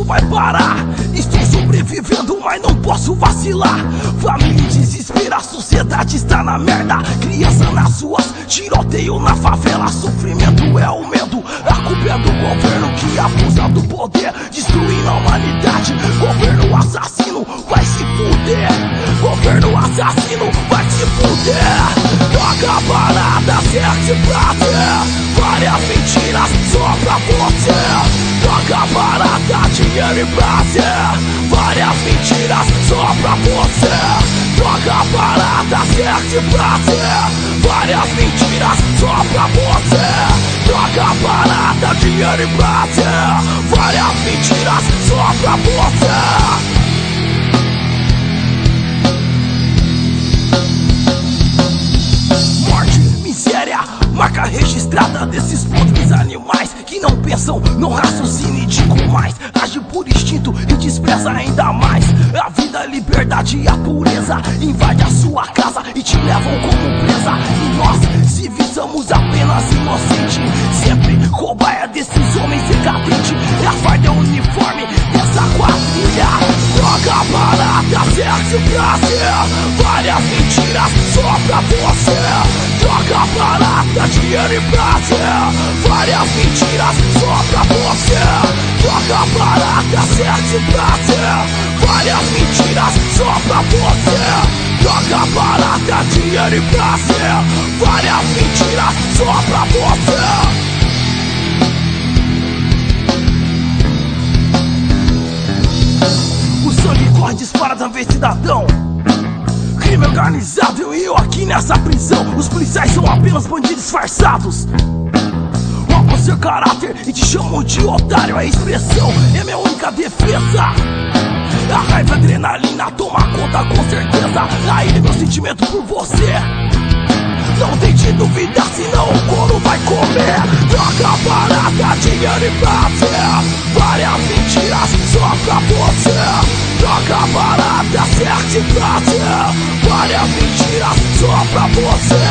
vai parar. Estou sobrevivendo, mas não posso vacilar. Família em desespero, a sociedade está na merda. Criança nas ruas, tiroteio na favela. Sofrimento é o medo, a culpa é do governo que abusa do poder, destruindo a humanidade. Governo assassino, vai se fuder. Governo assassino, vai se fuder. Droga barata, sexo e prazer, várias mentiras só pra você. Droga barata, dinheiro e prazer, várias mentiras só pra você. Droga barata, sexo e prazer, várias mentiras só pra você. Droga barata, dinheiro e prazer, várias mentiras só pra você. Miséria, marca registrada desses podres animais que não pensam, não raciocinam e digo mais. Age por instinto e despreza ainda mais a vida, a liberdade e a pureza. Invade a sua casa e te levam como presa. E nós, civis, somos apenas inocentes. Sempre cobaia desses homens decadentes. É a farda, é o uniforme dessa quadrilha. Droga barata, sexo e prazer, várias mentiras só pra você. Droga barata, dinheiro e prazer, várias mentiras só pra você. Droga barata, sexo e prazer, várias mentiras só pra você. Droga barata, dinheiro e prazer, várias mentiras só pra você. O sangue corre, dispara da vez, cidadão. Crime organizado e eu aqui nessa prisão. Os policiais são apenas bandidos disfarçados. Roubam seu caráter e te chamam de otário. A expressão é minha única defesa. A raiva, a adrenalina toma conta com certeza. Aí meu sentimento por você. Não tente duvidar, senão o couro vai comer. Droga barata, dinheiro e prazer, várias mentiras só pra você. Droga barata, sexo e prazer, várias mentiras só pra você.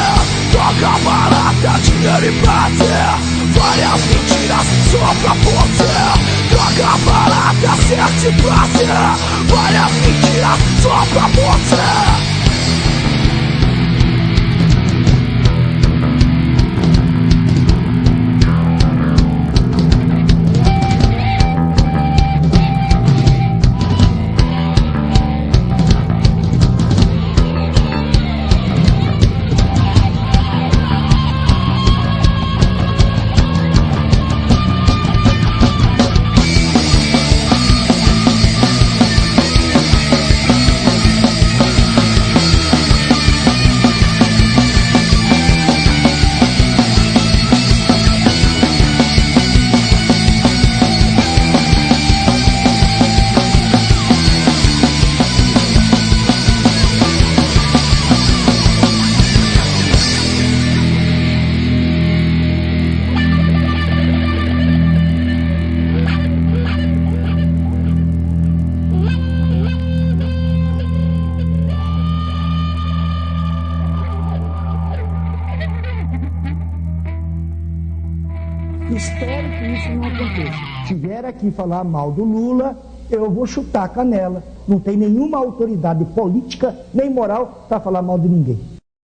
Droga barata, dinheiro e prazer, várias mentiras só pra você. Droga barata, sexo e prazer, várias mentiras só pra você. Espero que isso não aconteça. Se vier aqui falar mal do Lula, eu vou chutar a canela. Não tem nenhuma autoridade política nem moral para falar mal de ninguém.